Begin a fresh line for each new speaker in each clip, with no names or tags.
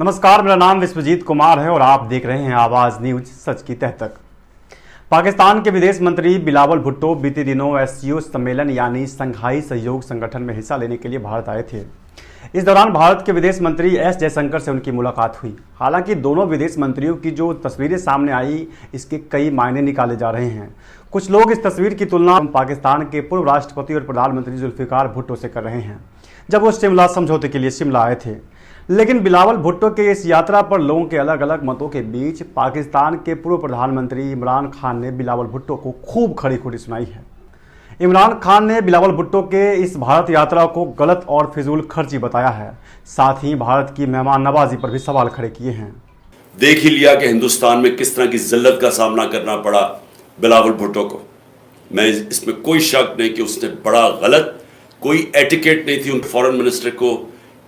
नमस्कार, मेरा नाम विश्वजीत कुमार है और आप देख रहे हैं आवाज न्यूज सच की तह तक। पाकिस्तान के विदेश मंत्री बिलावल भुट्टो बीते दिनों एससीओ सम्मेलन यानी शंघाई सहयोग संगठन में हिस्सा लेने के लिए भारत आए थे। इस दौरान भारत के विदेश मंत्री एस जयशंकर से उनकी मुलाकात हुई। हालांकि दोनों विदेश मंत्रियों की जो तस्वीरें सामने आई, इसके कई मायने निकाले जा रहे हैं। कुछ लोग इस तस्वीर की तुलना पाकिस्तान के पूर्व राष्ट्रपति और प्रधानमंत्री जुल्फिकार भुट्टो से कर रहे हैं, जब वो शिमला समझौते के लिए शिमला आए थे। लेकिन बिलावल भुट्टो के इस यात्रा पर लोगों के अलग अलग मतों के बीच पाकिस्तान के पूर्व प्रधानमंत्री इमरान खान ने बिलावल भुट्टो को खूब खड़ी खोटी सुनाई है। इमरान खान ने बिलावल भुट्टो के इस भारत यात्रा को गलत और फिजूल खर्ची बताया है। साथ ही भारत की मेहमान नवाजी पर भी सवाल खड़े किए हैं।
देख ही लिया कि हिंदुस्तान में किस तरह की जिल्लत का सामना करना पड़ा बिलावल भुट्टो को। मैं इसमें कोई शक नहीं कि उसने बड़ा गलत, कोई एटिकेट नहीं थी उन फॉरेन मिनिस्टर को,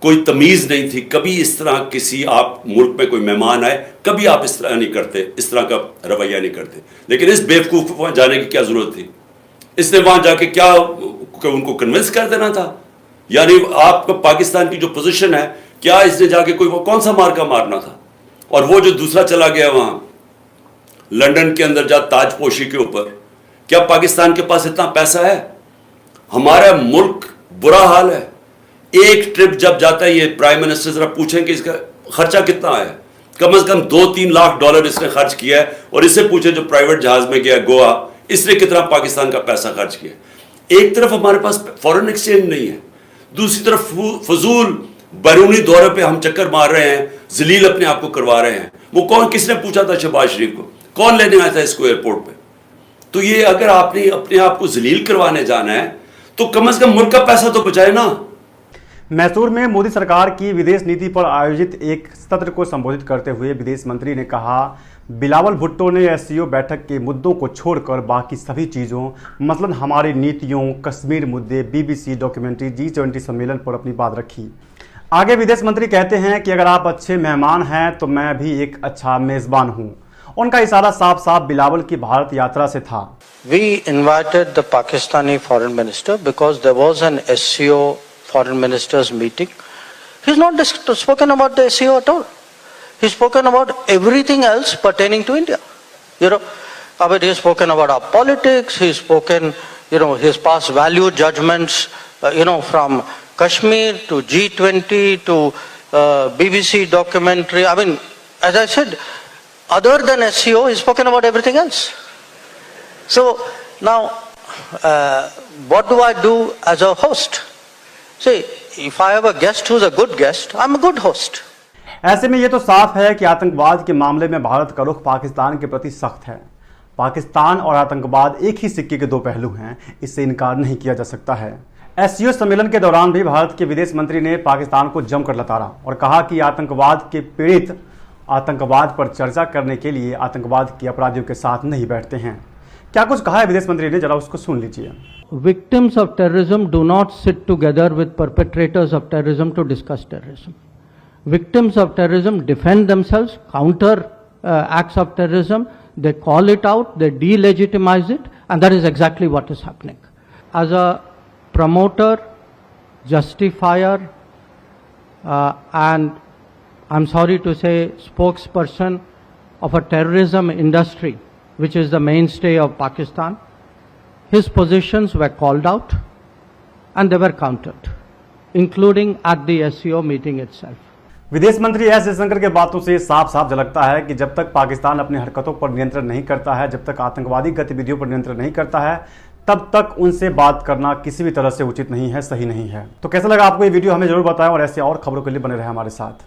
कोई तमीज़ नहीं थी। कभी इस तरह किसी आप मुल्क में कोई मेहमान आए, कभी आप इस तरह नहीं करते, इस तरह का रवैया नहीं करते। लेकिन इस बेवकूफ़ को वहाँ जाने की क्या ज़रूरत थी? इसने वहाँ जाके क्या उनको कन्विंस कर देना था? यानी आपका पाकिस्तान की जो पोजीशन है, क्या इसने जाके कोई कौन सा मार्का मारना था? और वो जो दूसरा चला गया वहाँ लंदन के अंदर जा ताजपोशी के ऊपर, क्या पाकिस्तान के पास इतना पैसा है? हमारा मुल्क बुरा हाल है। एक ट्रिप जब जाता है, ये प्राइम मिनिस्टर जरा पूछें कि इसका खर्चा कितना आया। कम से कम 2-3 लाख डॉलर इसने खर्च किया है। और इससे पूछे जो प्राइवेट जहाज में गया गोवा, इसने कितना पाकिस्तान का पैसा खर्च किया। एक तरफ हमारे पास फॉरेन एक्सचेंज नहीं है, दूसरी तरफ फजूल बैरूनी दौरे पे हम चक्कर मार रहे हैं, जलील अपने आप को करवा रहे हैं। वो कौन, किसने पूछा था शहबाज शरीफ को? कौन लेने आया था इसको एयरपोर्ट पे? तो ये अगर आपने अपने आप को जलील करवाने जाना है तो कम से कम मुल्क का पैसा तो बचाए ना।
मैसूर में मोदी सरकार की विदेश नीति पर आयोजित एक सत्र को संबोधित करते हुए विदेश मंत्री ने कहा, बिलावल भुट्टो ने एससीओ बैठक के मुद्दों को छोड़कर बाकी सभी चीज़ों, मसलन हमारी नीतियों, कश्मीर मुद्दे, बीबीसी डॉक्यूमेंट्री, G20 सम्मेलन पर अपनी बात रखी। आगे विदेश मंत्री कहते हैं कि अगर आप अच्छे मेहमान हैं तो मैं भी एक अच्छा मेज़बान हूँ। उनका इशारा साफ साफ बिलावल की भारत यात्रा से था।
We invited the Pakistani foreign minister because there was an SCO foreign ministers meeting. He's not spoken about the SCO at all. He's spoken about everything else pertaining to India. But he's spoken about our politics. He's spoken, his past value judgments, from Kashmir to G20 to BBC documentary. I mean, as I said, other than SCO, he's spoken about everything else. So now, what do I do as a host? See, if I have a guest who's a good guest, I'm a good host.
ऐसे में ये तो साफ है कि आतंकवाद के मामले में भारत का रुख पाकिस्तान के प्रति सख्त है। पाकिस्तान और आतंकवाद एक ही सिक्के के दो पहलू हैं, इससे इनकार नहीं किया जा सकता है। एससीओ सम्मेलन के दौरान भी भारत के विदेश मंत्री ने पाकिस्तान को जमकर लताड़ा और कहा कि आतंकवाद के पीड़ित आतंकवाद पर चर्चा करने के लिए आतंकवाद के अपराधियों के साथ नहीं बैठते हैं। क्या कुछ कहा है विदेश मंत्री ने, जरा उसको सुन लीजिए।
Victims of terrorism do not sit together with perpetrators of terrorism to discuss terrorism. Victims of terrorism defend themselves, counter acts of terrorism, they call it out, they delegitimize it, and that is exactly what is happening. As a promoter, justifier, and I'm sorry to say spokesperson of a terrorism industry, which is the mainstay of Pakistan, his positions were called out and they were countered, including at the SCO meeting itself.
विदेश मंत्री S Jaishankar के बातों से साफ साफ झलकता है कि जब तक पाकिस्तान अपनी हरकतों पर नियंत्रण नहीं करता है, जब तक आतंकवादी गतिविधियों पर नियंत्रण नहीं करता है, तब तक उनसे बात करना किसी भी तरह से उचित नहीं है, सही नहीं है। तो कैसा लगा आपको ये वीडियो, हमें जरूर बताएं और ऐसे और खबरों के लिए बने रहे हमारे साथ।